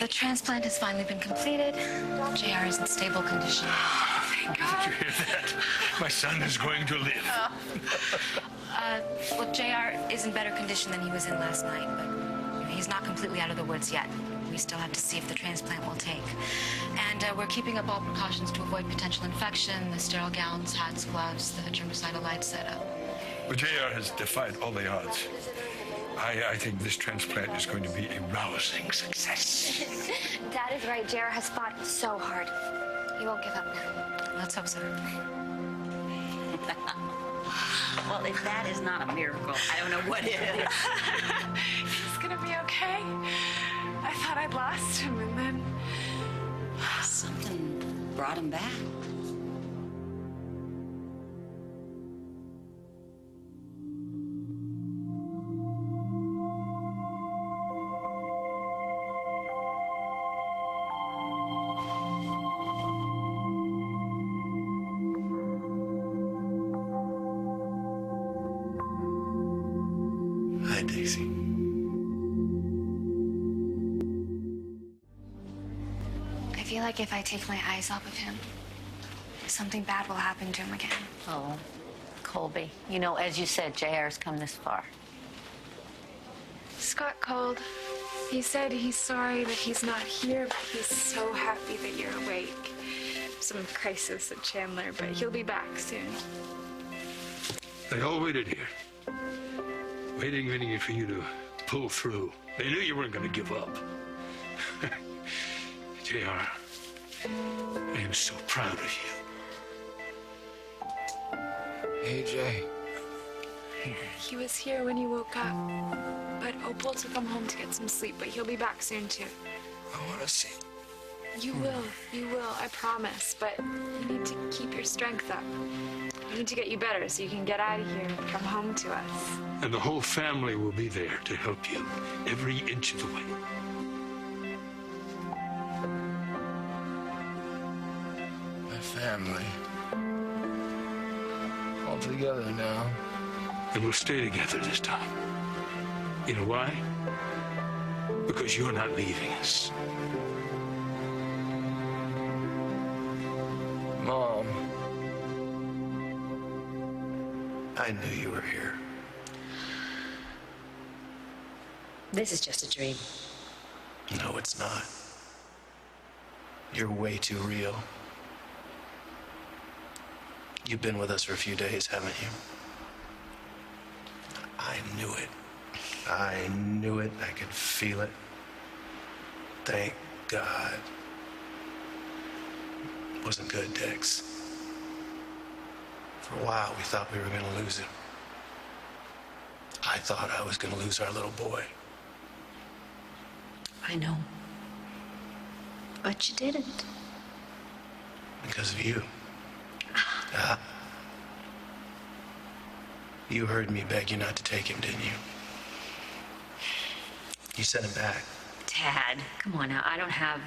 The transplant has finally been completed. JR is in stable condition. Thank God. Did you hear that? My son is going to live. Well, JR is in better condition than he was in last night, but he's not completely out of the woods yet. We still have to see if the transplant will take. And we're keeping up all precautions to avoid potential infection, the sterile gowns, hats, gloves, the germicidal light setup. Well, JR has defied all the odds. I think this transplant is going to be a rousing success. Dad is right. JR has fought so hard. He won't give up now. Let's hope so. Well, if that is not a miracle, I don't know what is. He's gonna be okay. I thought I'd lost him, and then Something brought him back. Hi, Daisy. I feel like if I take my eyes off of him, something bad will happen to him again. Oh, Colby, you know, as you said, JR's come this far. Scott called. He said he's sorry that he's not here, but he's so happy that you're awake. Some crisis at Chandler, but he'll be back soon. They all waited here. Waiting for you to pull through. They knew you weren't going to give up. JR, I am so proud of you. Hey, Jay. He was here when you woke up, but Opal took him home to get some sleep, but he'll be back soon, too. I want to see. You will, I promise, but you need to keep your strength up. We need to get you better so you can get out of here and come home to us. And the whole family will be there to help you every inch of the way. My family. All together now. And we'll stay together this time. You know why? Because you're not leaving us. Mom. I knew you were here. This is just a dream. No, it's not. You're way too real. You've been with us for a few days, haven't you? I knew it. I knew it. I could feel it. Thank God. It wasn't good, Dex. For a while, we thought we were going to lose him. I thought I was going to lose our little boy. I know. But you didn't. Because of you. You heard me beg you not to take him, didn't you? You sent him back. Dad, come on now. I don't have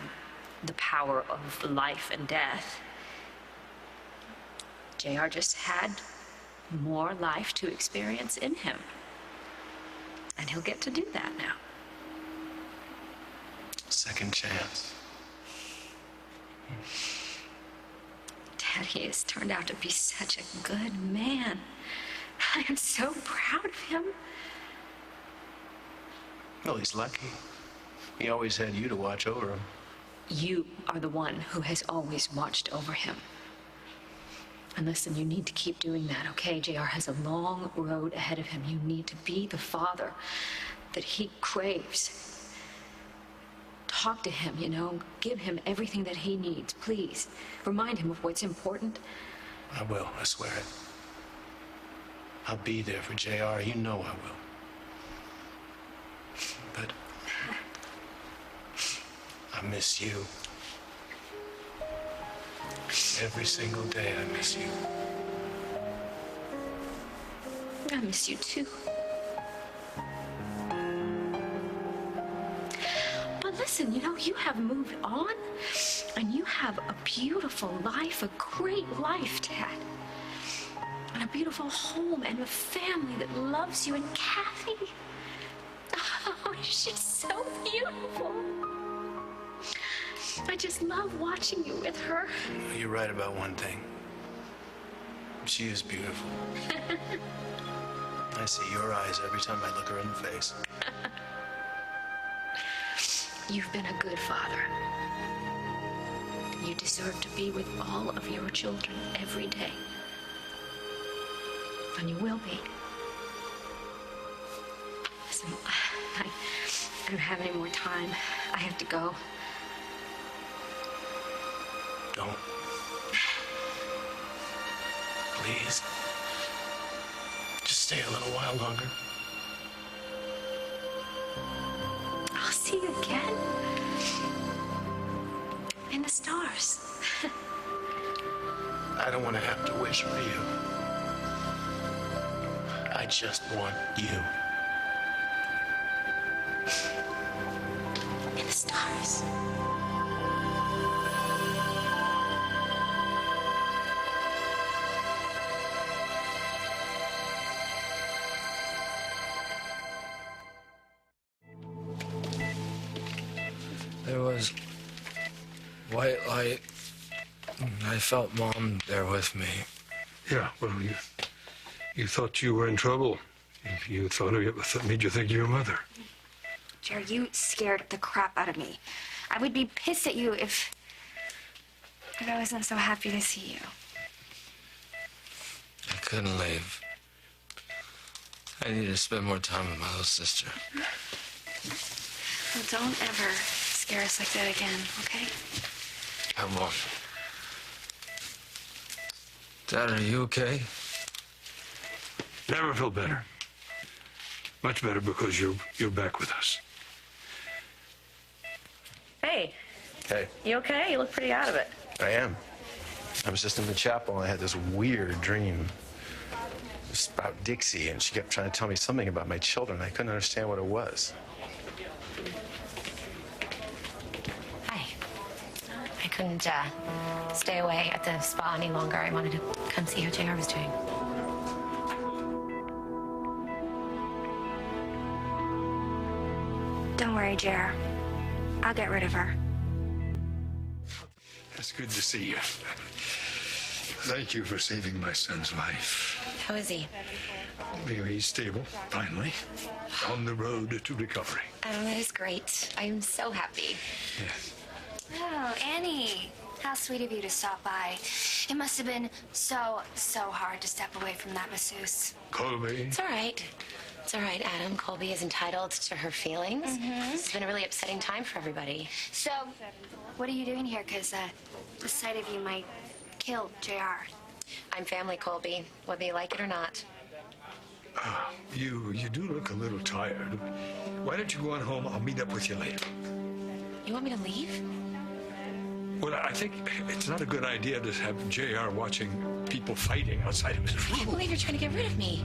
the power of life and death. JR just had more life to experience in him. And he'll get to do that now. Second chance. Dad, he has turned out to be such a good man. I am so proud of him. Well, he's lucky. He always had you to watch over him. You are the one who has always watched over him. And listen, you need to keep doing that, okay? JR has a long road ahead of him. You need to be the father that he craves. Talk to him, you know? Give him everything that he needs, please. Remind him of what's important. I will, I swear it. I'll be there for JR. You know I will. But I miss you. Every single day I miss you. I miss you too. But listen, you know, you have moved on and you have a beautiful life, a great life, Dad. And a beautiful home and a family that loves you, and Kathy. Oh, she's so beautiful. I just love watching you with her. You're right about one thing. She is beautiful. I see your eyes every time I look her in the face. You've been a good father. You deserve to be with all of your children every day. And you will be. Listen, I don't have any more time. I have to go. Don't. Please. Just stay a little while longer. I'll see you again. In the stars. I don't want to have to wish for you. I just want you. In the stars. There was white light. I felt Mom there with me. Yeah, well, you thought you were in trouble. If you thought of it, that made you think of your mother. Jared, you scared the crap out of me. I would be pissed at you if I wasn't so happy to see you. I couldn't leave. I needed to spend more time with my little sister. Well, don't ever scare us like that again, okay? I won't. Dad, are you okay? Never felt better. Much better because you're back with us. Hey, Hey, you okay? You look pretty out of it. I am. I was just in the chapel and I had this weird dream. It was about Dixie, and she kept trying to tell me something about my children. I couldn't understand what it was. Hi. I couldn't stay away at the spa any longer. I wanted to come see how JR was doing. Don't worry, JR. I'll get rid of her. It's good to see you. Thank you for saving my son's life. How is he? He's stable, finally. On the road to recovery. Oh, that is great. I am so happy. Yes. Oh, Annie. How sweet of you to stop by. It must have been so hard to step away from that masseuse. Colby. It's all right. It's all right, Adam. Colby is entitled to her feelings. This has been a really upsetting time for everybody. So, what are you doing here? Because the sight of you might kill JR. I'm family, Colby, whether you like it or not. You do look a little tired. Why don't you go on home? I'll meet up with you later. You want me to leave? Well, I think it's not a good idea to have JR watching people fighting outside of his I can't room. believe you're trying to get rid of me.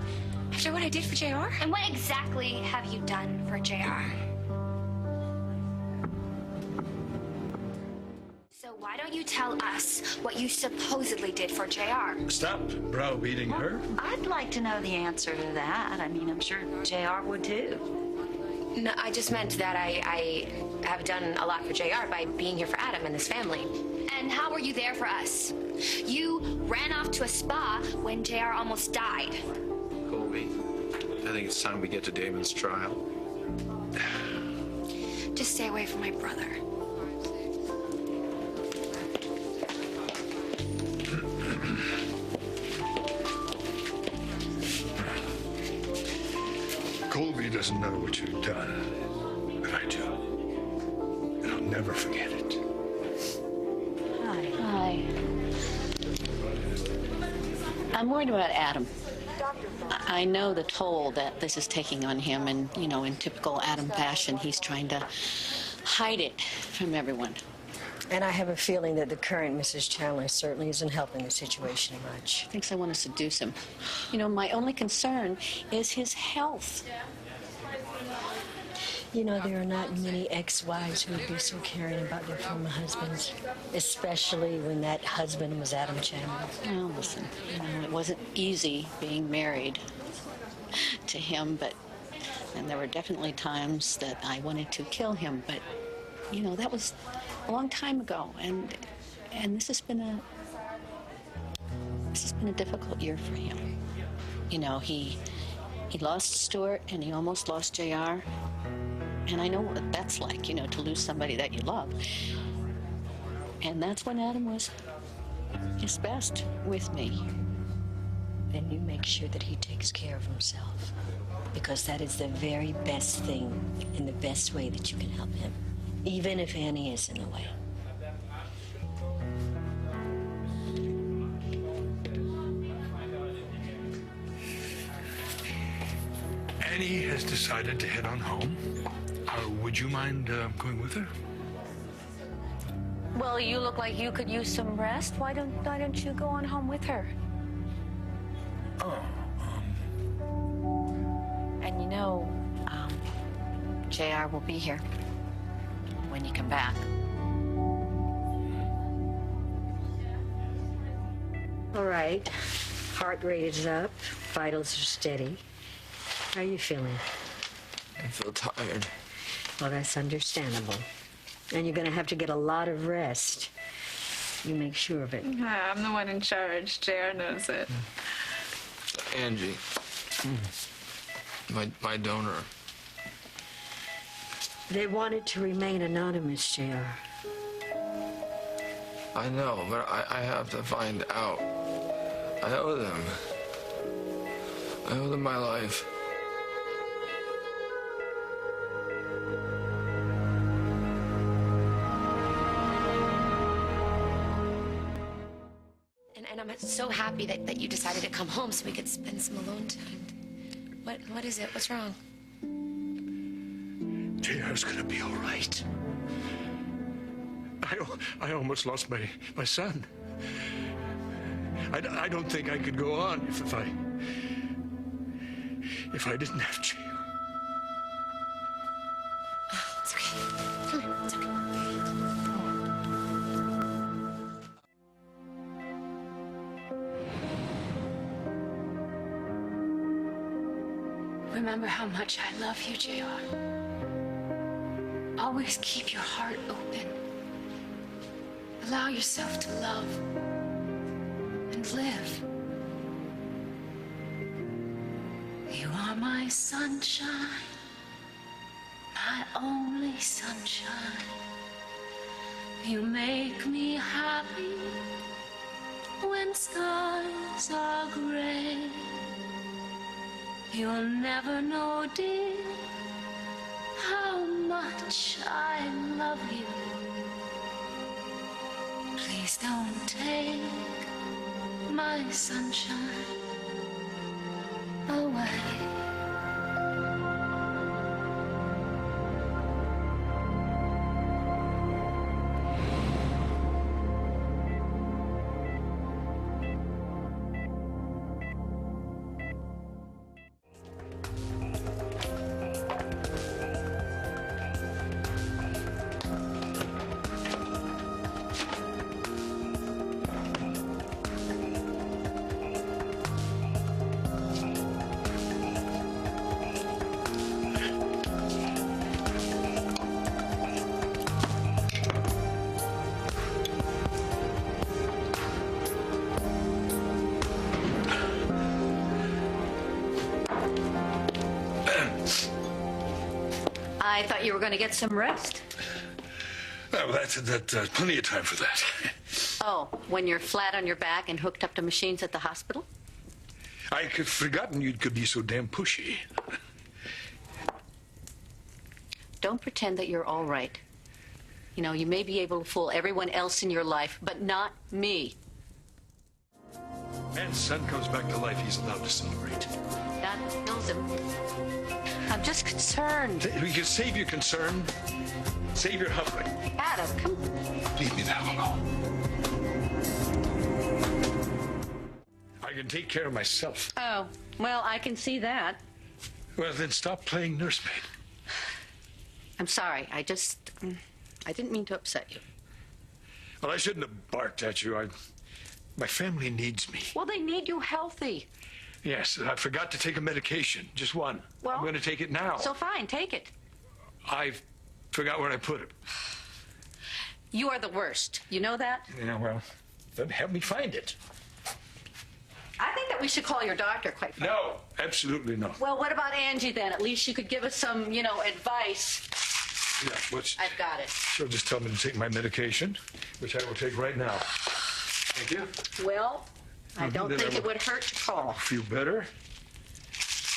After what I did for JR? And what exactly have you done for JR? So why don't you tell us what you supposedly did for JR? Stop browbeating her. I'd like to know the answer to that. I mean, I'm sure JR would too. No, I just meant that I have done a lot for JR by being here for Adam and his family. And how were you there for us? You ran off to a spa when JR almost died. Colby, I think it's time we get to Damon's trial. Just stay away from my brother. Colby doesn't know what you've done, but I do. And I'll never forget it. Hi. I'm worried about Adam. I know the toll that this is taking on him, and, you know, in typical Adam fashion, he's trying to hide it from everyone. And I have a feeling that the current Mrs. Chandler certainly isn't helping the situation much. Thinks I want to seduce him. You know, my only concern is his health. You know, there are not many ex-wives who would be so caring about their former husbands, especially when that husband was Adam Chandler. Well, listen, you know, it wasn't easy being married to him, and there were definitely times that I wanted to kill him, but, you know, that was a long time ago, and this has been a difficult year for him. You know, he lost Stuart, and he almost lost JR. And I know what that's like, you know, to lose somebody that you love. And that's when Adam was his best with me. Then you make sure that he takes care of himself, because that is the very best thing and the best way that you can help him, even if Annie is in the way. Annie has decided to head on home. Would you mind going with her? Well, you look like you could use some rest. Why don't you go on home with her? Oh, And you know, JR will be here when you come back. All right. Heart rate is up. Vitals are steady. How are you feeling? I feel tired. Well, that's understandable. And you're going to have to get a lot of rest. You make sure of it. I'm the one in charge. JR knows it. Angie, my donor. They wanted to remain anonymous, JR. I know, but I have to find out. I owe them. I owe them my life. And I'm so happy that you decided to come home so we could spend some alone time. What is it? What's wrong? JR's gonna be all right. I almost lost my son. I don't think I could go on if I didn't have JR. It's okay. Come here. It's okay. Remember how much I love you, JR. Always keep your heart open. Allow yourself to love and live. You are my sunshine, my only sunshine. You make me happy when skies are gray. You'll never know, dear, how much I love you. Please don't take my sunshine away. I thought you were going to get some rest. Well, that's plenty of time for that. Oh, when you're flat on your back and hooked up to machines at the hospital? I could forgotten you could be so damn pushy. Don't pretend that you're all right. You know, you may be able to fool everyone else in your life, but not me. Man's son comes back to life, he's allowed to celebrate. That kills him. I'm just concerned. We can save your concern, save your hovering. Adam, come. Leave me the hell alone. I can take care of myself. Oh, well, I can see that. Well, then stop playing nursemaid. I'm sorry. I didn't mean to upset you. Well, I shouldn't have barked at you. My family needs me. Well, they need you healthy. Yes, I forgot to take a medication. Just one. Well, I'm going to take it now. So fine, take it. I forgot where I put it. You are the worst. You know that? Yeah, well, then help me find it. I think that we should call your doctor, quite frankly. No, absolutely not. Well, what about Angie then? At least she could give us some, advice. Yeah, what's... I've got it. She'll just tell me to take my medication, which I will take right now. Thank you. Well, I don't Then think I it will would hurt to call. feel better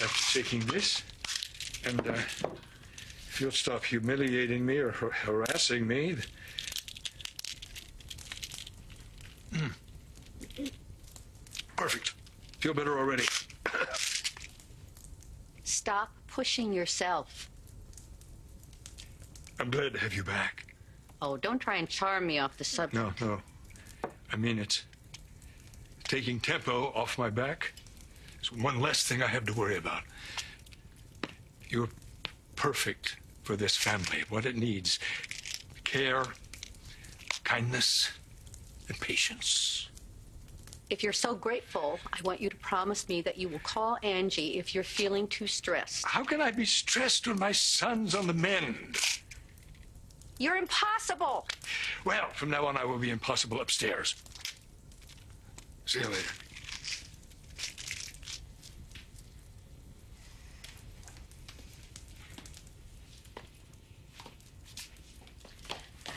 after taking this. And if you'll stop humiliating me or harassing me... Perfect. Feel better already. Stop pushing yourself. I'm glad to have you back. Oh, don't try and charm me off the subject. No. I mean it. Taking tempo off my back is one less thing I have to worry about. You're perfect for this family. What it needs: care, kindness, and patience. If you're so grateful, I want you to promise me that you will call Angie if you're feeling too stressed. How can I be stressed when my son's on the mend? You're impossible. Well, from now on, I will be impossible upstairs. See you later.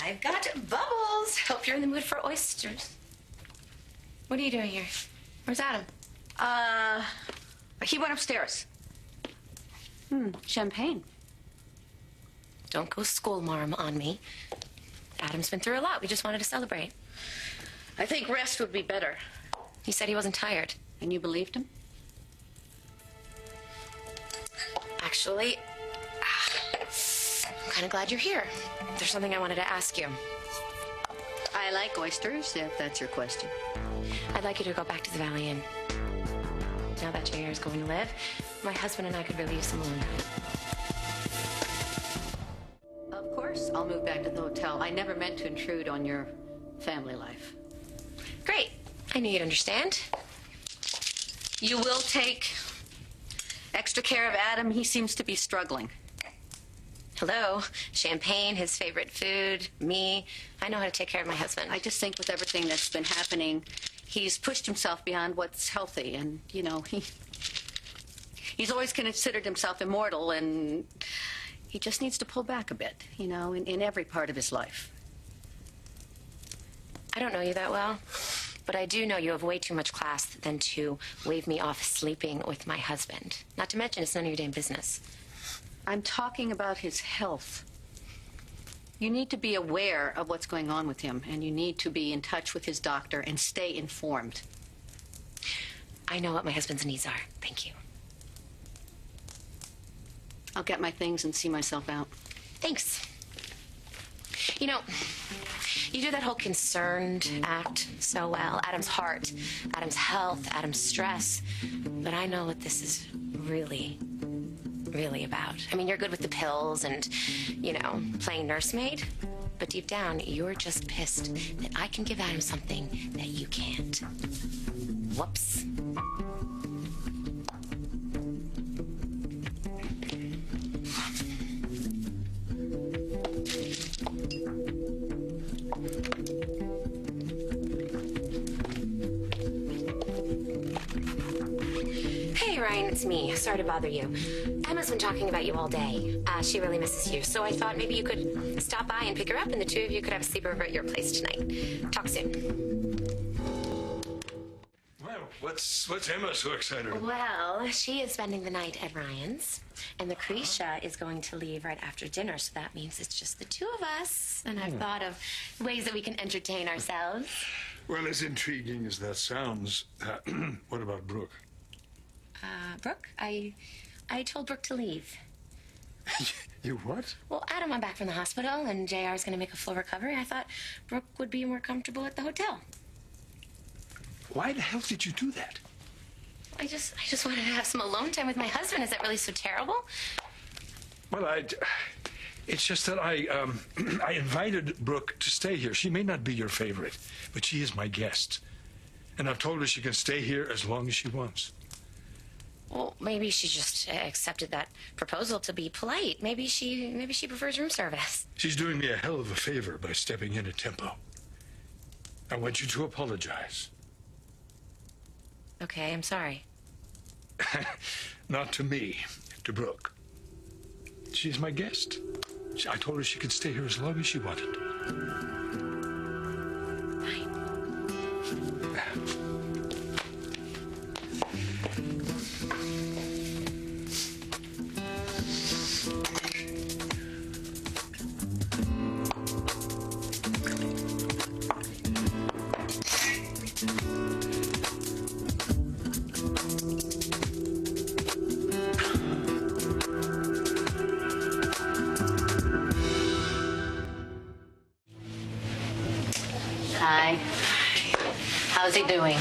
I've got bubbles. Hope you're in the mood for oysters. What are you doing here? Where's Adam? He went upstairs. Champagne. Don't go school marm on me. Adam's been through a lot. We just wanted to celebrate. I think rest would be better. He said he wasn't tired. And you believed him? Actually, I'm kind of glad you're here. There's something I wanted to ask you. I like oysters, if that's your question. I'd like you to go back to the Valley Inn. Now that JR is going to live, my husband and I could really use some alone time. Of course, I'll move back to the hotel. I never meant to intrude on your family life. Great. I knew you'd understand. You will take extra care of Adam. He seems to be struggling. Hello. Champagne, his favorite food, me. I know how to take care of my husband. I just think with everything that's been happening, he's pushed himself beyond what's healthy. And, he's always considered himself immortal, and he just needs to pull back a bit, in every part of his life. I don't know you that well, but I do know you have way too much class than to wave me off sleeping with my husband. Not to mention, it's none of your damn business. I'm talking about his health. You need to be aware of what's going on with him, and you need to be in touch with his doctor and stay informed. I know what my husband's needs are. Thank you. I'll get my things and see myself out. Thanks. You do that whole concerned act so well. Adam's heart, Adam's health, Adam's stress. But I know what this is really about. I mean, you're good with the pills and, playing nursemaid. But deep down, you're just pissed that I can give Adam something that you can't. Whoops. Hey, Ryan, it's me. Sorry to bother you. Emma's been talking about you all day. She really misses you, so I thought maybe you could stop by and pick her up, and the two of you could have a sleepover at your place tonight. Talk soon. Well, what's Emma so excited about? Well, she is spending the night at Ryan's, and Lucretia is going to leave right after dinner, so that means it's just the two of us. And I've thought of ways that we can entertain ourselves. Well, as intriguing as that sounds, what about Brooke? Brooke, I told Brooke to leave. You what? Well, Adam went back from the hospital, and JR is going to make a full recovery. I thought Brooke would be more comfortable at the hotel. Why the hell did you do that? I just wanted to have some alone time with my husband. Is that really so terrible? Well, it's just that I invited Brooke to stay here. She may not be your favorite, but she is my guest. And I've told her she can stay here as long as she wants. Well, maybe she just accepted that proposal to be polite. Maybe she prefers room service. She's doing me a hell of a favor by stepping in at Tempo. I want you to apologize. Okay, I'm sorry. Not to me, to Brooke. She's my guest. I told her she could stay here as long as she wanted. Fine. Hi. How's he doing?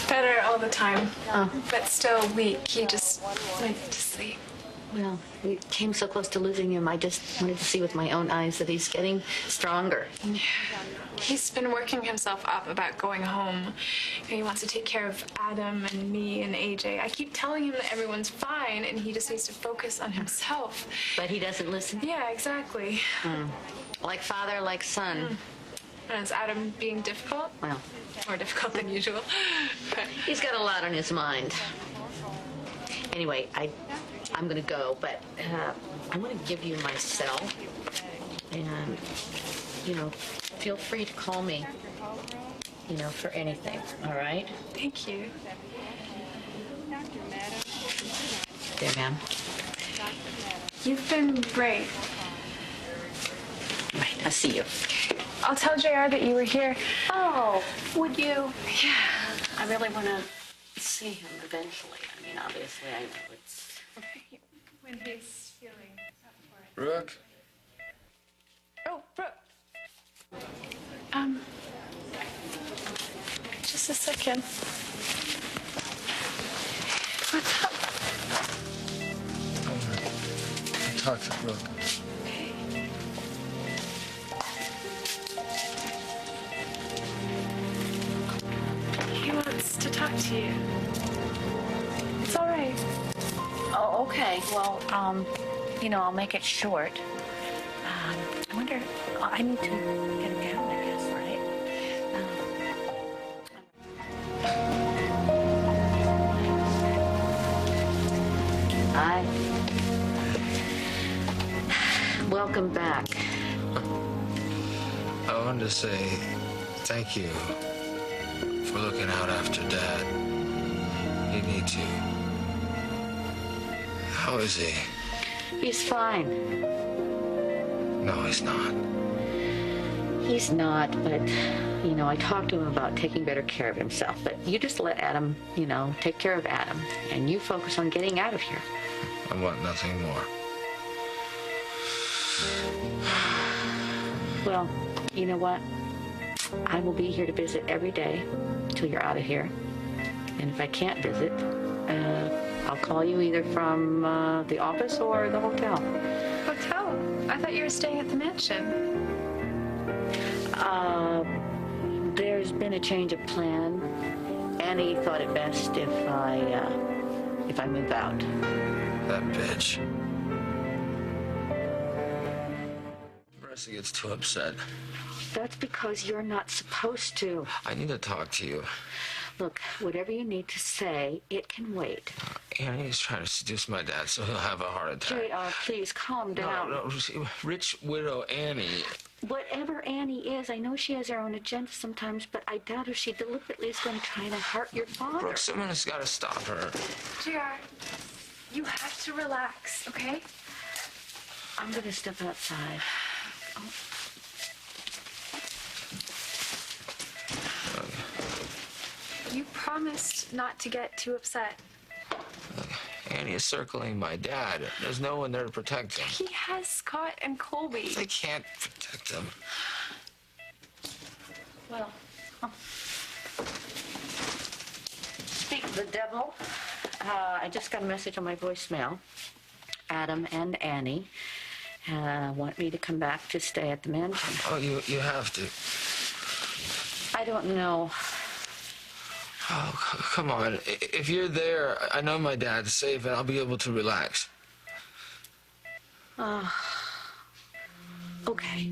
Better all the time. Oh. But still weak. He just went to sleep. Well, we came so close to losing him. I just wanted to see with my own eyes that he's getting stronger. He's been working himself up about going home. He wants to take care of Adam and me and AJ. I keep telling him that everyone's fine and he just needs to focus on himself. But he doesn't listen? Yeah, exactly. Like father, like son. And is Adam being difficult? Well, More difficult than usual. he's got a lot on his mind. Anyway, I'm going to go, but I'm going to give you my cell. And, feel free to call me, for anything, all right? Thank you. There, ma'am. You've been great. Right, I'll see you. I'll tell JR that you were here. Oh, would you? Yeah. I really want to see him eventually. I mean, obviously, I know it's... When he's feeling up for it. Brooke? Oh, Brooke. Just a second. What's up? I'll talk to Brooke. He wants to talk to you. It's all right. Oh, okay. Well, I'll make it short. I wonder, I need to get a gown, I guess, right? Hi. Welcome back. I wanted to say thank you for looking out after Dad. You need to. How is he? He's fine. No, he's not. He's not, but, I talked to him about taking better care of himself. But you just let Adam, take care of Adam. And you focus on getting out of here. I want nothing more. Well, you know what? I will be here to visit every day till you're out of here. And if I can't visit, I'll call you either from the office or the hotel. Hotel? I thought you were staying at the mansion. There's been a change of plan. Annie thought it best if I move out. That bitch. Marissa gets too upset. That's because you're not supposed to. I need to talk to you. Look, whatever you need to say, it can wait. Annie's trying to seduce my dad so he'll have a heart attack. JR, please calm down. No, rich widow Annie. Whatever Annie is, I know she has her own agenda sometimes, but I doubt if she deliberately is going to try to hurt your father. Brooke, someone has got to stop her. JR, you have to relax, okay? I'm going to step outside. Oh. You promised not to get too upset. Annie is circling my dad. There's no one there to protect him. He has Scott and Colby. They can't protect him. Well, speak of the devil, I just got a message on my voicemail. Adam and Annie want me to come back to stay at the mansion. Oh, you have to. I don't know. Oh, come on. If you're there, I know my dad's safe and I'll be able to relax. Okay.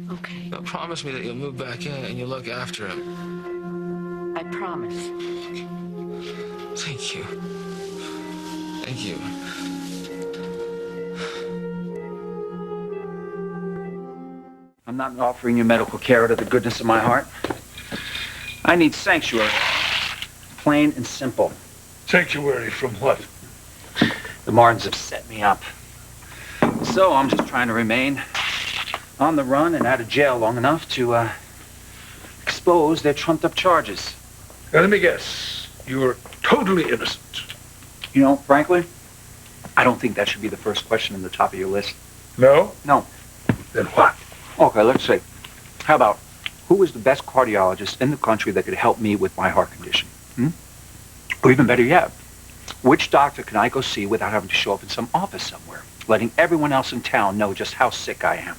Now, promise me that you'll move back in and you'll look after him. I promise. Thank you. Thank you. I'm not offering you medical care out of the goodness of my heart. I need sanctuary. Plain and simple. Sanctuary from what? The Martins have set me up. So I'm just trying to remain on the run and out of jail long enough to expose their trumped-up charges. Now, let me guess. You're totally innocent. You know, frankly, I don't think that should be the first question on the top of your list. No? No. Then what? Okay, let's see. How about, who is the best cardiologist in the country that could help me with my heart condition? Or even better yet, which doctor can I go see without having to show up in some office somewhere, letting everyone else in town know just how sick I am?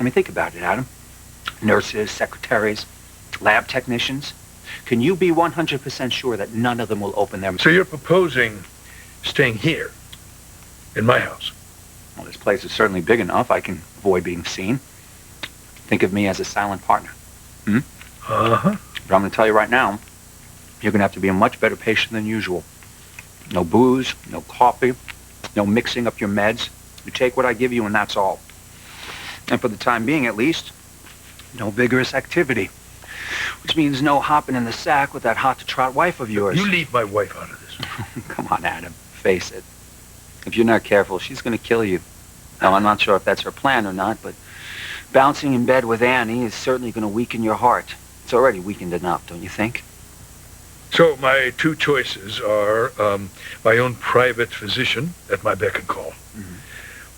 I mean, think about it, Adam. Nurses, secretaries, lab technicians. Can you be 100% sure that none of them will open their... So you're proposing staying here, in my house? Well, this place is certainly big enough. I can avoid being seen. Think of me as a silent partner. Uh-huh. But I'm going to tell you right now, you're going to have to be a much better patient than usual. No booze, no coffee, no mixing up your meds. You take what I give you and that's all. And for the time being, at least, no vigorous activity. Which means no hopping in the sack with that hot-to-trot wife of yours. You leave my wife out of this. Come on, Adam. Face it. If you're not careful, she's going to kill you. Now, I'm not sure if that's her plan or not, but bouncing in bed with Annie is certainly going to weaken your heart. It's already weakened enough, don't you think? So my two choices are my own private physician at my beck and call,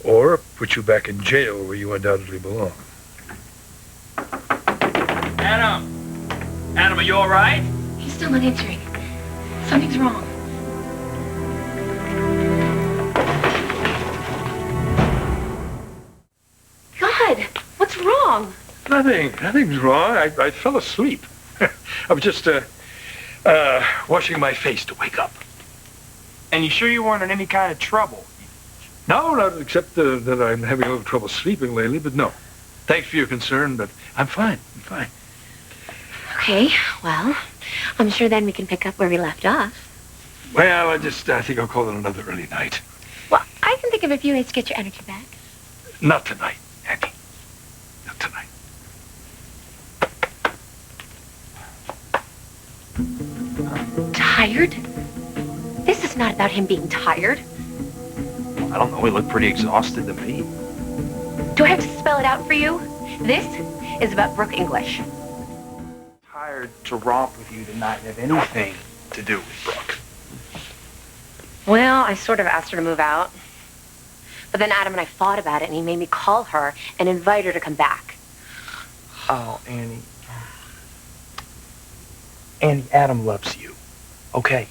or put you back in jail where you undoubtedly belong. Adam! Adam, are you all right? He's still not answering. Something's wrong. God, what's wrong? Nothing's wrong. I fell asleep. I was just washing my face to wake up. And you sure you weren't in any kind of trouble? No, not except that I'm having a little trouble sleeping lately, but no. Thanks for your concern, but I'm fine. Okay, well, I'm sure then we can pick up where we left off. Well, I think I'll call it another early night. Well, I can think of a few ways to get your energy back. Not tonight, Annie. Not tonight. Tired? This is not about him being tired. I don't know. He looked pretty exhausted to me. Do I have to spell it out for you? This is about Brooke English. Tired to romp with you tonight have anything to do with Brooke. Well, I sort of asked her to move out. But then Adam and I fought about it, and he made me call her and invite her to come back. Oh, Annie. Annie, Adam loves you. Okay?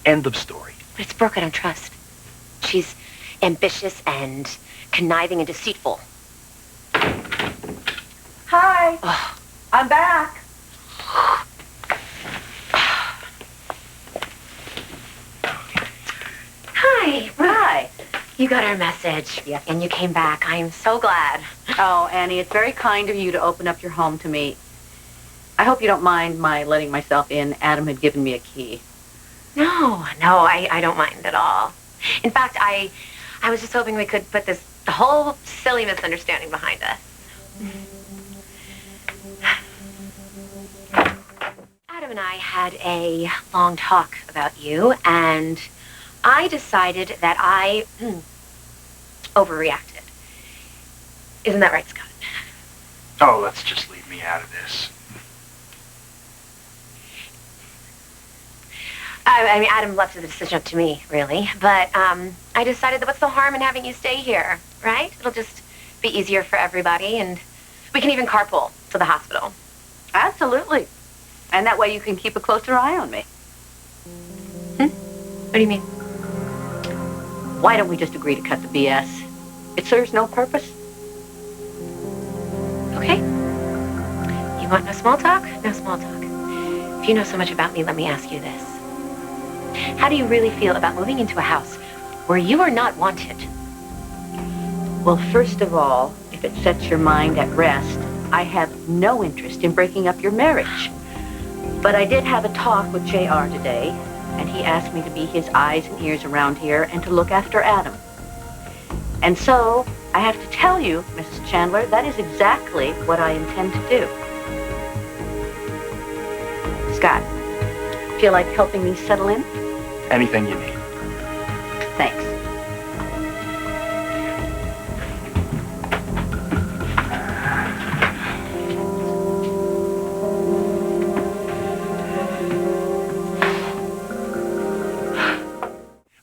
End of story. But it's Brooke I don't trust. She's ambitious and conniving and deceitful. Hi. Oh. I'm back. Hi. Hi. You got our message. Yes. And you came back. I am so glad. Oh, Annie, it's very kind of you to open up your home to me. I hope you don't mind my letting myself in. Adam had given me a key. No, I don't mind at all. In fact, I was just hoping we could put the whole silly misunderstanding behind us. Adam and I had a long talk about you, and I decided that I overreacted. Isn't that right, Scott? Oh, let's just leave me out of this. I mean, Adam left the decision up to me, really. But I decided that what's the harm in having you stay here, right? It'll just be easier for everybody, and we can even carpool to the hospital. Absolutely. And that way you can keep a closer eye on me. What do you mean? Why don't we just agree to cut the BS? It serves no purpose. Okay. You want no small talk? No small talk. If If you know so much about me, let me ask you this. How do you really feel about moving into a house where you are not wanted? Well, first of all, if it sets your mind at rest, I have no interest in breaking up your marriage. But I did have a talk with JR today, and he asked me to be his eyes and ears around here and to look after Adam. And so, I have to tell you, Mrs. Chandler, that is exactly what I intend to do. Scott, feel like helping me settle in? Anything you need. Thanks.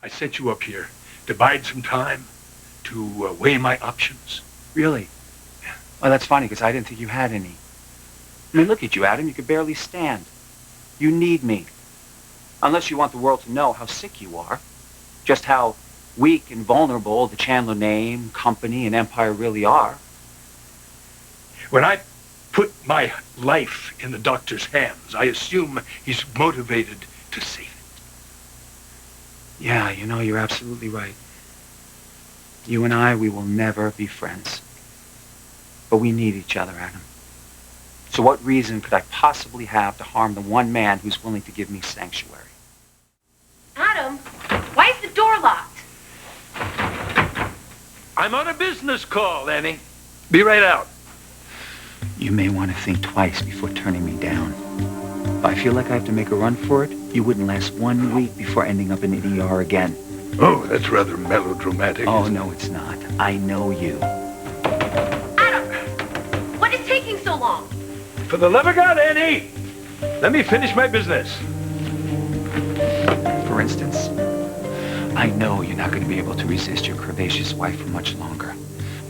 I sent you up here to bide some time, to weigh my options. Really? Well, that's funny, because I didn't think you had any. I mean, look at you, Adam. You could barely stand. You need me. Unless you want the world to know how sick you are. Just how weak and vulnerable the Chandler name, company, and empire really are. When I put my life in the doctor's hands, I assume he's motivated to save it. Yeah, you know, you're absolutely right. You and I, we will never be friends. But we need each other, Adam. So what reason could I possibly have to harm the one man who's willing to give me sanctuary? Adam, why is the door locked? I'm on a business call, Annie. Be right out. You may want to think twice before turning me down. If I feel like I have to make a run for it, you wouldn't last 1 week before ending up in an ER again. Oh, that's rather melodramatic. Oh, no, it's not. I know you. Adam, what is taking so long? For the love of God, Annie! Let me finish my business. For instance, I know you're not going to be able to resist your curvaceous wife for much longer.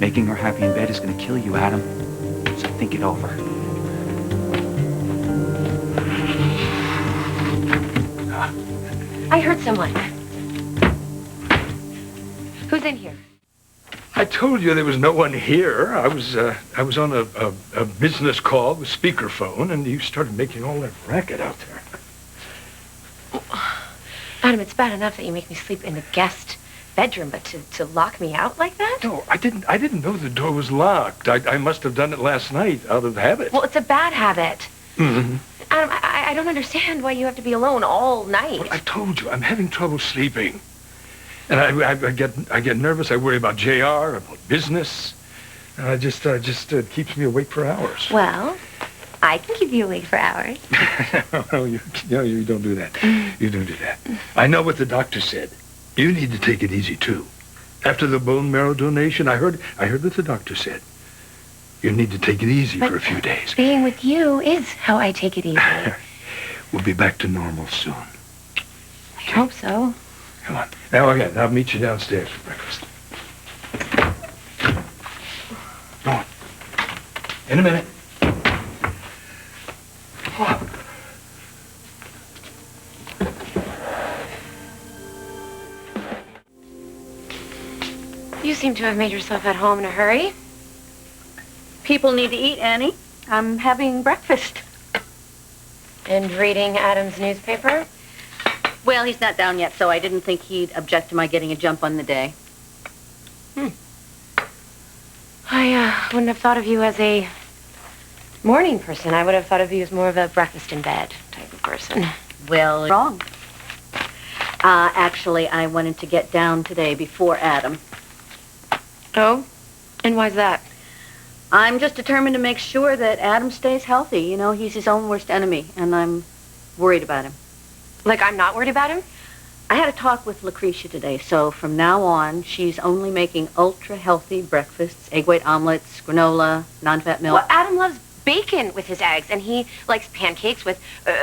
Making her happy in bed is going to kill you, Adam. So think it over. I heard someone. Who's in here? I told you there was no one here. I was on a business call with speakerphone, and you started making all that racket out there. Adam, it's bad enough that you make me sleep in the guest bedroom, but to lock me out like that? No, I didn't know the door was locked. I must have done it last night out of habit. Well, it's a bad habit. Mm-hmm. Adam, I don't understand why you have to be alone all night. Well, I told you, I'm having trouble sleeping. And I get nervous. I worry about JR, about business. And it just keeps me awake for hours. Well, I can keep you awake for hours. No, you don't do that. You don't do that. I know what the doctor said. You need to take it easy, too. After the bone marrow donation, I heard what the doctor said. You need to take it easy for a few days. Being with you is how I take it easy. We'll be back to normal soon. I hope so. Come on. Now, again, I'll meet you downstairs for breakfast. Go on. In a minute. Oh. You seem to have made yourself at home in a hurry. People need to eat, Annie. I'm having breakfast. And reading Adam's newspaper? Well, he's not down yet, so I didn't think he'd object to my getting a jump on the day. I wouldn't have thought of you as a morning person. I would have thought of you as more of a breakfast in bed type of person. Well, wrong. Actually, I wanted to get down today before Adam. Oh? And why's that? I'm just determined to make sure that Adam stays healthy. You know, he's his own worst enemy, and I'm worried about him. Like I'm not worried about him? I had a talk with Lucretia today, so from now on, she's only making ultra-healthy breakfasts, egg white omelets, granola, non-fat milk. Well, Adam loves bacon with his eggs, and he likes pancakes with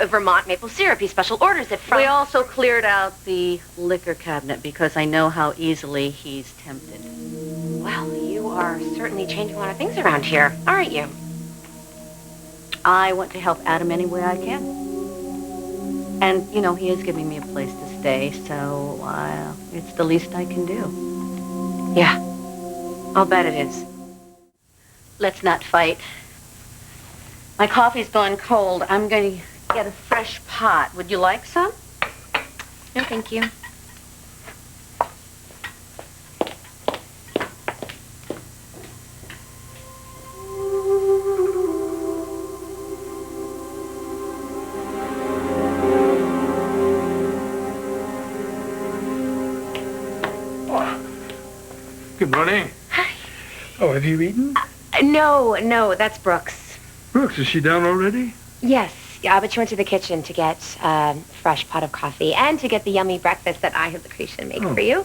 Vermont maple syrup. He special orders it from... We also cleared out the liquor cabinet because I know how easily he's tempted. Well, you are certainly changing a lot of things around here, aren't you? I want to help Adam any way I can. And, you know, he is giving me a place to stay, so it's the least I can do. Yeah, I'll bet it is. Let's not fight. My coffee's gone cold. I'm going to get a fresh pot. Would you like some? No, thank you. Good morning. Hi. Oh, have you eaten? No, that's Brooke's. Brooks, is she down already? Yes, yeah, but she went to the kitchen to get a fresh pot of coffee and to get the yummy breakfast that I had Lucretia make for you.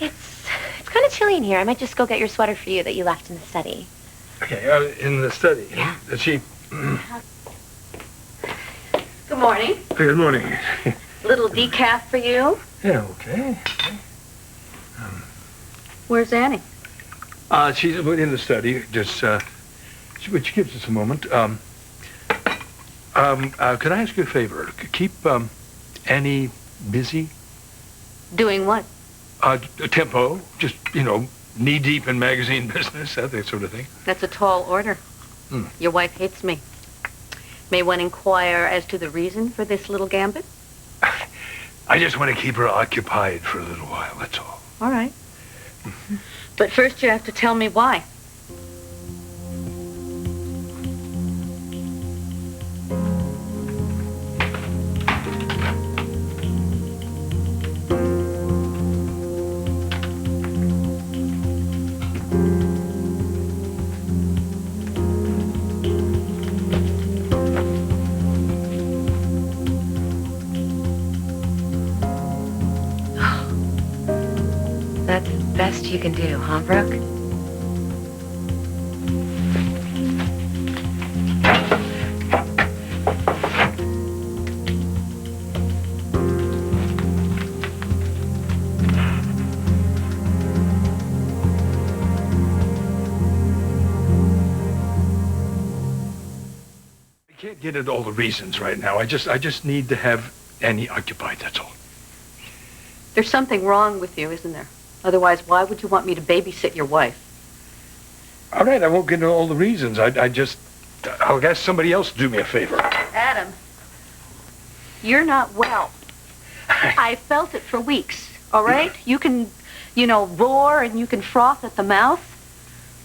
It's kind of chilly in here. I might just go get your sweater for you that you left in the study. Okay, in the study. Yeah. Is she? Good morning. Good morning. Little decaf for you. Yeah, okay. Where's Annie? She's in the study. Just, would you give us a moment? Could I ask you a favor? Keep Annie busy. Doing what? Tempo. Just, knee-deep in magazine business, that sort of thing. That's a tall order. Your wife hates me. May one inquire as to the reason for this little gambit? I just want to keep her occupied for a little while, that's all. All right. But first you have to tell me why. That's the best you can do, huh, Brooke? I can't get into all the reasons right now. I just need to have Annie occupied, that's all. There's something wrong with you, isn't there? Otherwise, why would you want me to babysit your wife? All right, I won't get into all the reasons. I'll ask somebody else to do me a favor. Adam, you're not well. I felt it for weeks, all right? You can, roar and you can froth at the mouth,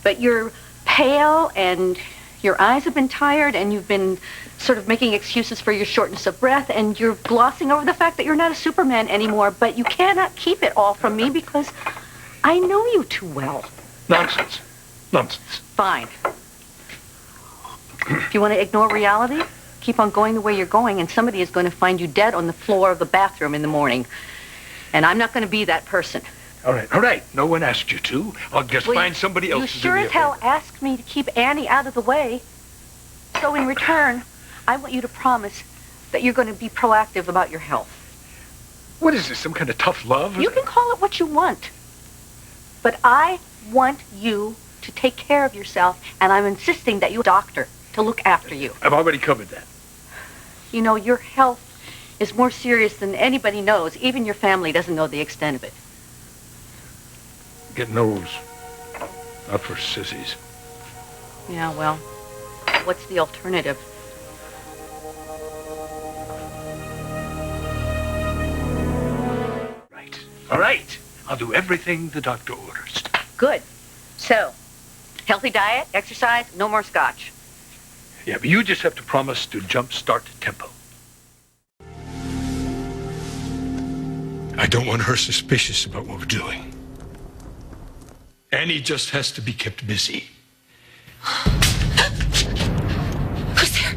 but you're pale and your eyes have been tired and you've been sort of making excuses for your shortness of breath and you're glossing over the fact that you're not a Superman anymore, but you cannot keep it all from me because I know you too well. Nonsense. Fine. If you want to ignore reality, keep on going the way you're going and somebody is going to find you dead on the floor of the bathroom in the morning. And I'm not going to be that person. All right. No one asked you to. I'll just find somebody else to do me a favor. You sure as hell asked me to keep Annie out of the way. So in return, I want you to promise that you're going to be proactive about your health. What is this, some kind of tough love? You can call it what you want. But I want you to take care of yourself, and I'm insisting that you have a doctor to look after you. I've already covered that. Your health is more serious than anybody knows. Even your family doesn't know the extent of it. Get nose. Not for sissies. Yeah, well, what's the alternative? Right. All right. I'll do everything the doctor orders. Good. So, healthy diet, exercise, no more scotch. Yeah, but you just have to promise to jumpstart Tempo. I don't want her suspicious about what we're doing. Annie just has to be kept busy. Who's there?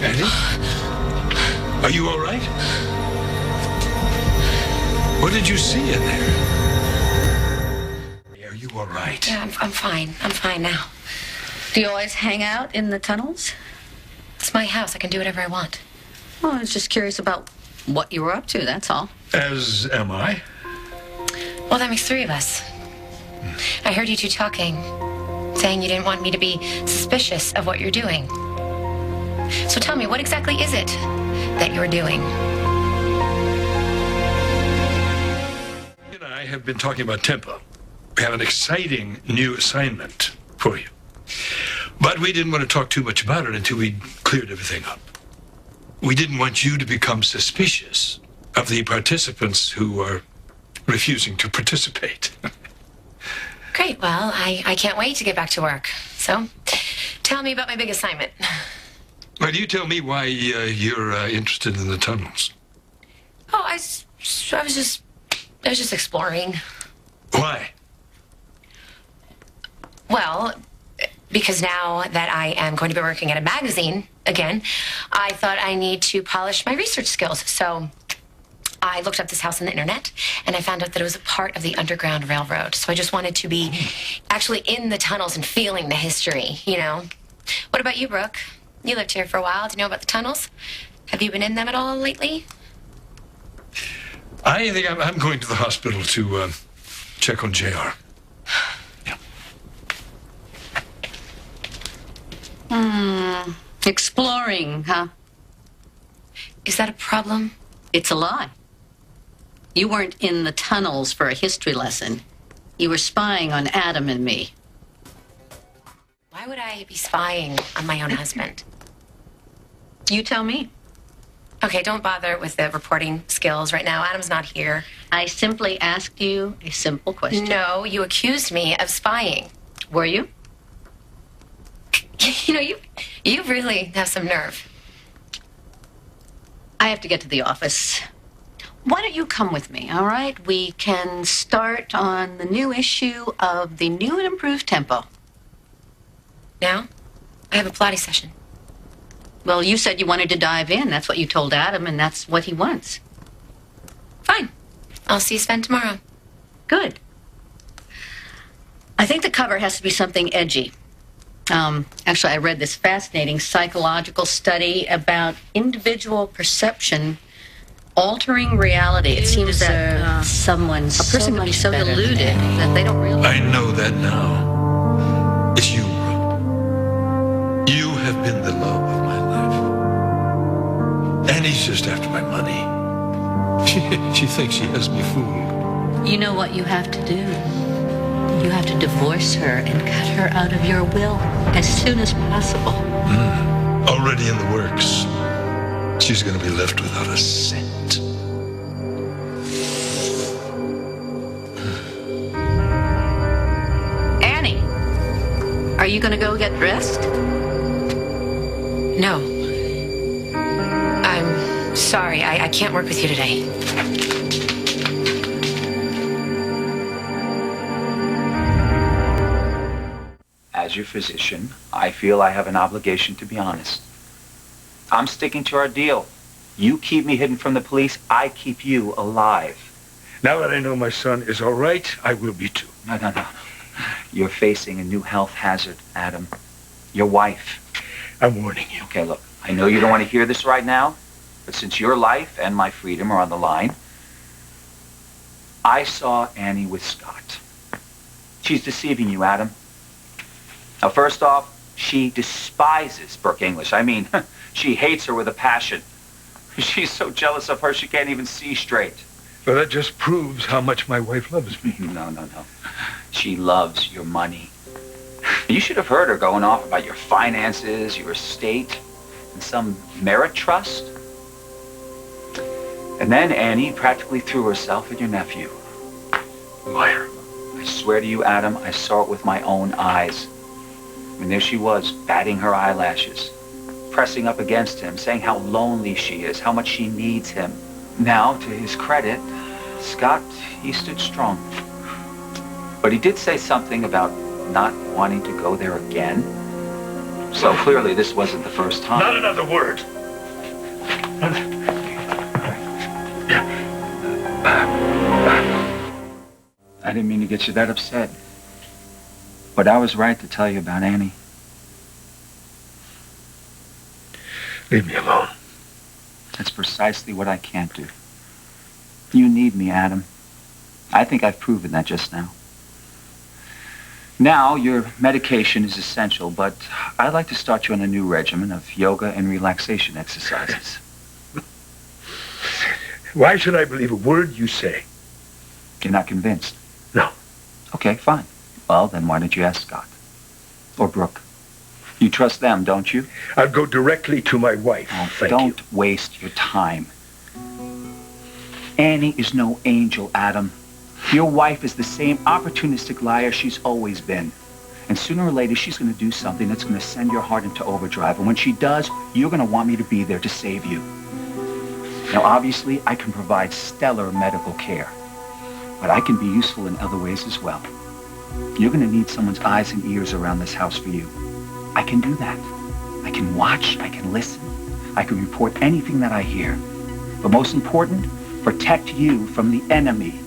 Annie? Are you all right? What did you see in there? Are you all right? Yeah, I'm fine. I'm fine now. Do you always hang out in the tunnels? It's my house. I can do whatever I want. Well, I was just curious about what you were up to, that's all. As am I. Well, that makes three of us. I heard you two talking, saying you didn't want me to be suspicious of what you're doing. So tell me, what exactly is it that you're doing? You and I have been talking about Tempo. We have an exciting new assignment for you. But we didn't want to talk too much about it until we'd cleared everything up. We didn't want you to become suspicious of the participants who are refusing to participate. Great. Well, I can't wait to get back to work. So, tell me about my big assignment. Why do you tell me why you're interested in the tunnels? Oh, I was just exploring. Why? Well, because now that I am going to be working at a magazine again, I thought I need to polish my research skills. So I looked up this house on the internet, and I found out that it was a part of the Underground Railroad. So I just wanted to be actually in the tunnels and feeling the history, you know? What about you, Brooke? You lived here for a while. Do you know about the tunnels? Have you been in them at all lately? I think I'm going to the hospital to check on JR. Exploring, huh? Is that a problem? It's a lie. You weren't in the tunnels for a history lesson. You were spying on Adam and me. Why would I be spying on my own husband? You tell me. Okay, don't bother with the reporting skills right now. Adam's not here. I simply asked you a simple question. No, you accused me of spying. Were you? You know, you really have some nerve. I have to get to the office. Why don't you come with me, all right? We can start on the new issue of the new and improved Tempo. Now? I have a Pilates session. Well, you said you wanted to dive in. That's what you told Adam, and that's what he wants. Fine. I'll see Sven tomorrow. Good. I think the cover has to be something edgy. Actually, I read this fascinating psychological study about individual perception altering reality. It seems that a person can be so deluded that they don't realize. I know that now. It's you, Brooke. You have been the love of my life. And he's just after my money. She thinks she has me fooled. You know what you have to do? You have to divorce her and cut her out of your will as soon as possible. Already in the works. She's going to be left without a cent. Annie, are you going to go get dressed? No. I'm sorry. I can't work with you today. As your physician, I feel I have an obligation to be honest. I'm sticking to our deal. You keep me hidden from the police, I keep you alive. Now that I know my son is all right, I will be too. No. You're facing a new health hazard, Adam. Your wife. I'm warning you. Okay, look, I know you don't want to hear this right now, but since your life and my freedom are on the line, I saw Annie with Scott. She's deceiving you, Adam. Now, first off, she despises Brooke English. I mean, she hates her with a passion. She's so jealous of her, she can't even see straight. Well, that just proves how much my wife loves me. No. She loves your money. You should have heard her going off about your finances, your estate, and some merit trust. And then Annie practically threw herself at your nephew. Liar. I swear to you, Adam, I saw it with my own eyes. And there she was, batting her eyelashes, pressing up against him, saying how lonely she is, how much she needs him. Now, to his credit, Scott, he stood strong. But he did say something about not wanting to go there again. So clearly this wasn't the first time. Not another word. I didn't mean to get you that upset. But I was right to tell you about Annie. Leave me alone. That's precisely what I can't do. You need me, Adam. I think I've proven that just now. Now, your medication is essential, but I'd like to start you on a new regimen of yoga and relaxation exercises. Why should I believe a word you say? You're not convinced? No. Okay, fine. Well, then why don't you ask Scott? or Brooke? You trust them, don't you? I'll go directly to my wife. Oh, Thank you. don't waste your time. Annie is no angel, Adam. Your wife is the same opportunistic liar she's always been. And sooner or later, she's going to do something that's going to send your heart into overdrive. And when she does, you're going to want me to be there to save you. Now, obviously, I can provide stellar medical care. But I can be useful in other ways as well. You're going to need someone's eyes and ears around this house for you. I can do that. I can watch, I can listen. I can report anything that I hear. But most important, protect you from the enemy.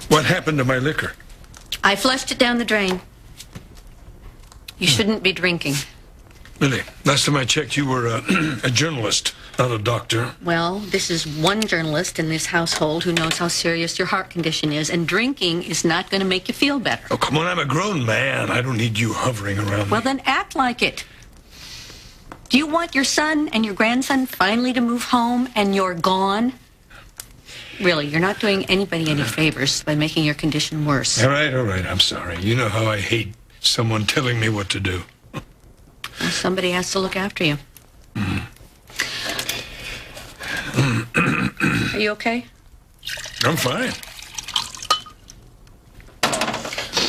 What happened to my liquor? I flushed it down the drain. You shouldn't be drinking. Really? Last time I checked, you were a journalist, not a doctor. Well, this is one journalist in this household who knows how serious your heart condition is, and drinking is not going to make you feel better. Oh, come on, I'm a grown man. I don't need you hovering around Well, me. then act like it. Do you want your son and your grandson finally to move home and you're gone? Really, you're not doing anybody any favors by making your condition worse. All right, I'm sorry. You know how I hate someone telling me what to do. Well, somebody has to look after you. Are you okay? I'm fine.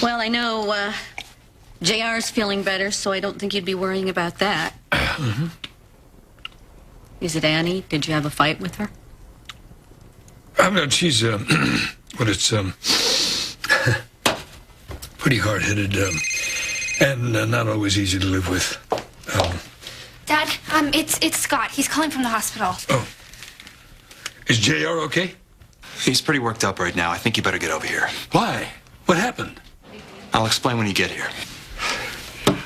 Well, I know JR's feeling better, so I don't think you'd be worrying about that. Is it Annie? Did you have a fight with her? I mean, she's, well, it's, pretty hard-headed, and not always easy to live with. Dad, it's Scott. He's calling from the hospital. Oh. Is JR okay? He's pretty worked up right now. I think you better get over here. Why? What happened? I'll explain when you get here.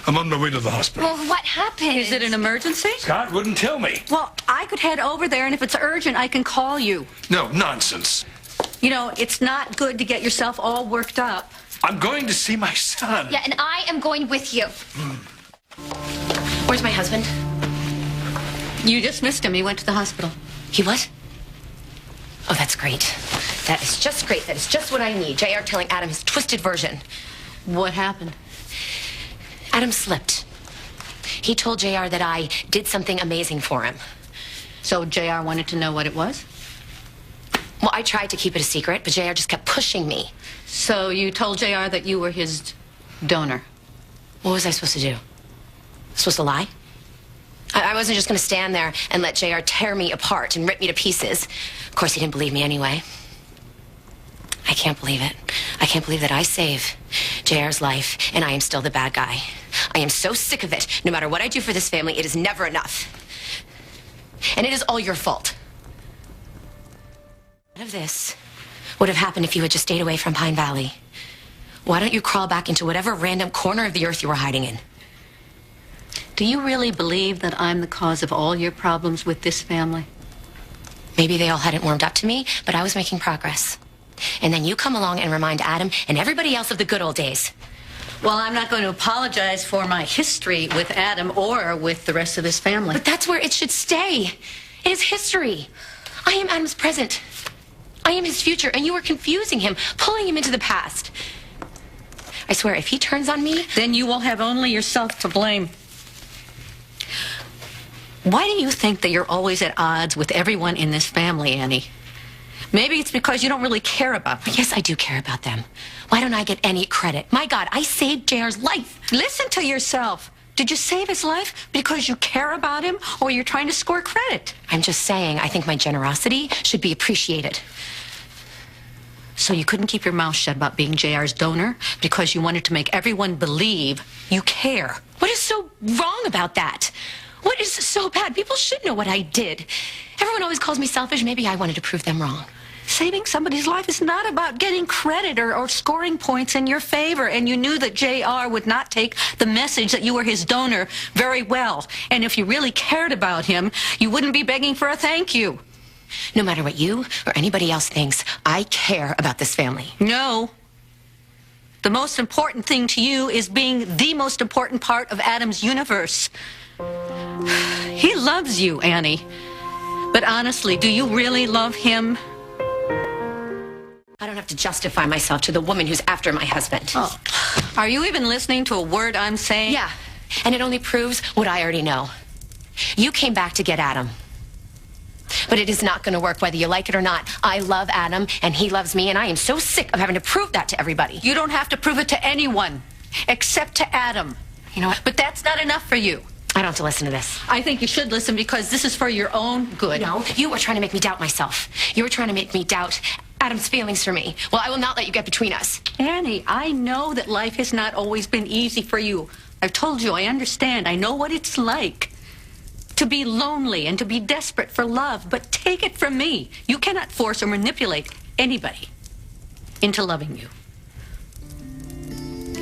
I'm on my way to the hospital. Well, what happened? Is it an emergency? Scott wouldn't tell me. Well, I could head over there, and if it's urgent, I can call you. No, nonsense. You know, it's not good to get yourself all worked up. I'm going to see my son. Yeah, and I am going with you. Where's my husband? You just missed him. He went to the hospital. He what? Oh, that's great. That is just great. That is just what I need. JR telling Adam his twisted version. What happened? Adam slipped. He told JR that I did something amazing for him. So JR wanted to know what it was? Well, I tried to keep it a secret, but JR just kept pushing me. So you told JR that you were his donor? What was I supposed to do? Supposed to lie? I wasn't just going to stand there and let JR tear me apart and rip me to pieces. Of course, he didn't believe me anyway. I can't believe it. I can't believe that I save JR's life and I am still the bad guy. I am so sick of it. No matter what I do for this family, it is never enough. And it is all your fault. None of this would have happened if you had just stayed away from Pine Valley. Why don't you crawl back into whatever random corner of the earth you were hiding in? Do you really believe that I'm the cause of all your problems with this family? Maybe they all hadn't warmed up to me, but I was making progress. And then you come along and remind Adam and everybody else of the good old days. Well, I'm not going to apologize for my history with Adam or with the rest of this family. But that's where it should stay. It is history. I am Adam's present. I am his future, and you are confusing him, pulling him into the past. I swear, if he turns on me... Then you will have only yourself to blame. Why do you think that you're always at odds with everyone in this family, Annie? Maybe it's because you don't really care about them. Yes, I do care about them. Why don't I get any credit? My God, I saved JR's life. Listen to yourself. Did you save his life because you care about him, or you're trying to score credit? I'm just saying, I think my generosity should be appreciated. So you couldn't keep your mouth shut about being JR's donor because you wanted to make everyone believe you care. What is so wrong about that? What is so bad? People should know what I did. Everyone always calls me selfish. Maybe I wanted to prove them wrong. Saving somebody's life is not about getting credit or scoring points in your favor. And you knew that JR would not take the message that you were his donor very well. And if you really cared about him, you wouldn't be begging for a thank you. No matter what you or anybody else thinks, I care about this family. No. The most important thing to you is being the most important part of Adam's universe. He loves you, Annie. But honestly, do you really love him? I don't have to justify myself to the woman who's after my husband. Oh, are you even listening to a word I'm saying? Yeah, and it only proves what I already know. You came back to get Adam. But it is not going to work whether you like it or not. I love Adam, and he loves me, and I am so sick of having to prove that to everybody. You don't have to prove it to anyone, except to Adam. You know what? But that's not enough for you. I don't have to listen to this. I think you should listen because this is for your own good. No, you were trying to make me doubt myself. You were trying to make me doubt Adam's feelings for me. Well, I will not let you get between us. Annie, I know that life has not always been easy for you. I've told you, I understand. I know what it's like to be lonely and to be desperate for love. But take it from me, you cannot force or manipulate anybody into loving you.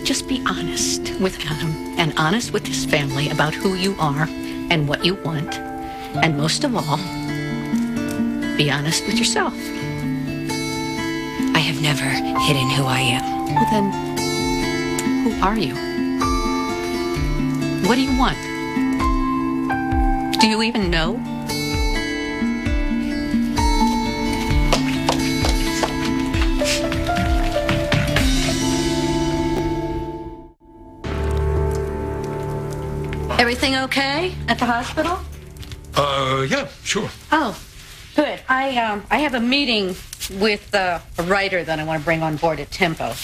Just be honest with Adam and honest with his family about who you are and what you want. And most of all, be honest with yourself. I have never hidden who I am. Well, then, who are you? What do you want? Do you even know? Everything okay at the hospital? Yeah, sure. Oh, good. I have a meeting with a writer that I want to bring on board at Tempo.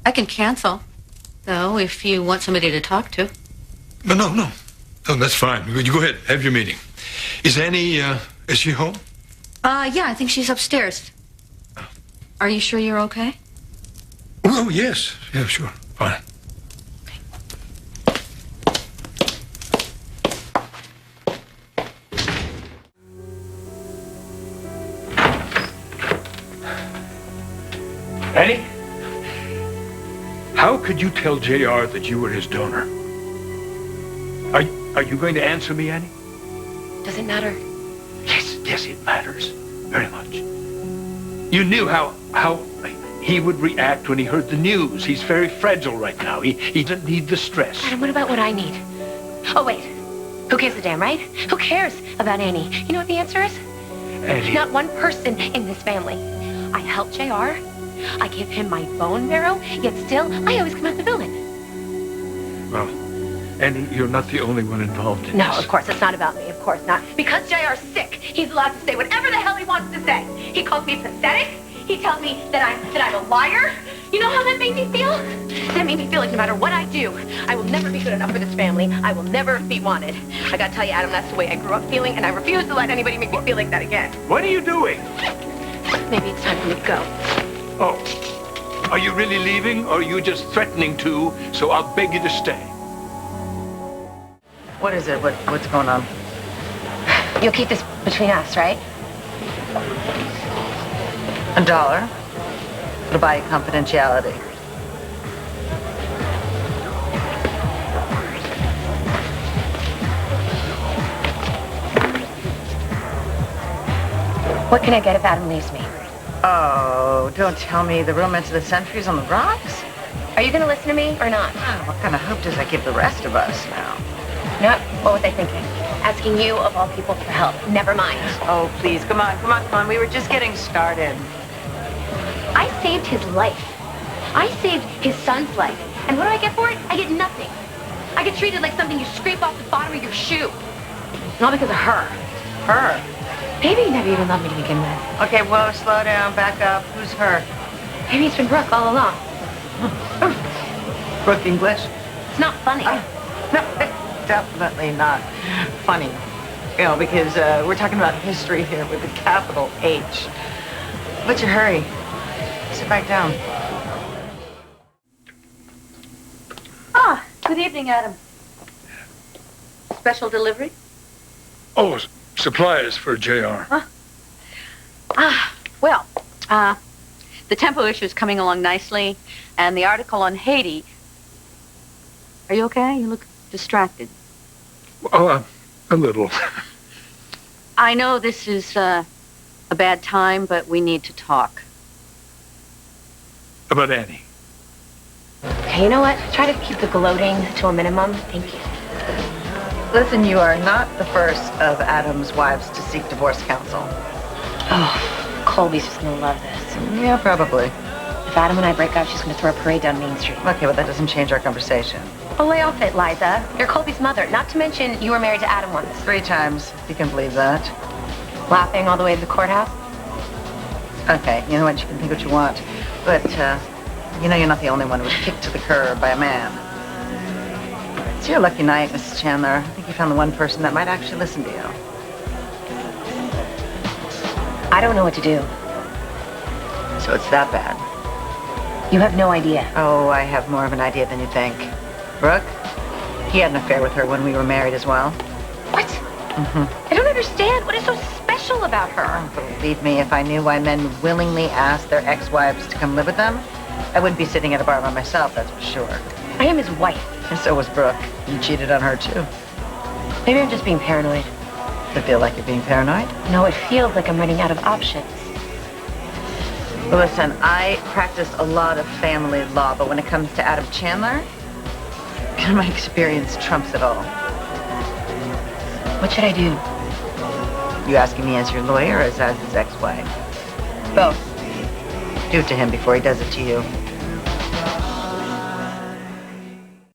I can cancel, though, if you want somebody to talk to. No, that's fine. You go ahead, have your meeting. Is Annie, is she home? Yeah, I think she's upstairs. Are you sure you're okay? Oh, yes. Yeah, sure. Fine. Annie? How could you tell JR that you were his donor? Are you going to answer me, Annie? Does it matter? Yes, it matters. Very much. You knew how he would react when he heard the news. He's very fragile right now. He doesn't need the stress. Adam, what about what I need? Oh, wait. Who gives a damn, right? Who cares about Annie? You know what the answer is? Annie. Not one person in this family. I helped JR. I give him my bone marrow, yet still, I always come out the villain. Well, Annie, you're not the only one involved in No, this. of course, it's not about me. Of course not. Because JR's sick, he's allowed to say whatever the hell he wants to say. He calls me pathetic. He tells me that I'm a liar. You know how that made me feel? That made me feel like no matter what I do, I will never be good enough for this family. I will never be wanted. I gotta tell you, Adam, that's the way I grew up feeling, and I refuse to let anybody make me feel like that again. What are you doing? Maybe it's time for me to go. Oh, are you really leaving, or are you just threatening to, so I'll beg you to stay? What is it? What's going on? You'll keep this between us, right? $1. It'll buy you confidentiality. What can I get if Adam leaves me? Oh, don't tell me the romance of the century's on the rocks. Are you going to listen to me or not? Oh, what kind of hope does that give the rest of us now? No. What was I thinking? Asking you, of all people, for help. Never mind. Oh, please, come on. We were just getting started. I saved his life. I saved his son's life. And what do I get for it? I get nothing. I get treated like something you scrape off the bottom of your shoe. Not because of her. Her? Maybe you never even loved me to begin with. Okay, whoa, slow down, back up. Who's her? Maybe it's been Brooke all along. Brooke English? It's not funny. No, it's definitely not funny. You know, because we're talking about history here with a capital H. But you hurry. Sit back down. Ah, good evening, Adam. Special delivery? Oh, supplies for JR. Well, the Tempo issue is coming along nicely, and the article on Haiti. Are you okay? You look distracted. Oh, a little. I know this is a bad time, but we need to talk. About Annie. Okay, you know what? Try to keep the gloating to a minimum. Thank you. Listen, you are not the first of Adam's wives to seek divorce counsel. Oh, Colby's just gonna love this. Yeah, probably. If Adam and I break up, she's gonna throw a parade down Main Street. Okay, but that doesn't change our conversation. Oh, lay off it, Liza. You're Colby's mother. Not to mention, you were married to Adam once. 3 times, if you can believe that. Laughing all the way to the courthouse? Okay, you know what? You can think what you want. But, you know you're not the only one who was kicked to the curb by a man. It's your lucky night, Mrs. Chandler. I think you found the one person that might actually listen to you. I don't know what to do. So it's that bad. You have no idea. Oh, I have more of an idea than you think. Brooke, he had an affair with her when we were married as well. What? Mm-hmm. I don't understand. What is so special about her? Oh, believe me, if I knew why men willingly asked their ex-wives to come live with them, I wouldn't be sitting at a bar by myself, that's for sure. I am his wife. And so was Brooke. You cheated on her, too. Maybe I'm just being paranoid. Does it feel like you're being paranoid? No, it feels like I'm running out of options. Well, listen, I practice a lot of family law, but when it comes to Adam Chandler, my experience trumps it all. What should I do? You asking me as your lawyer or as his ex-wife? Both. Do it to him before he does it to you.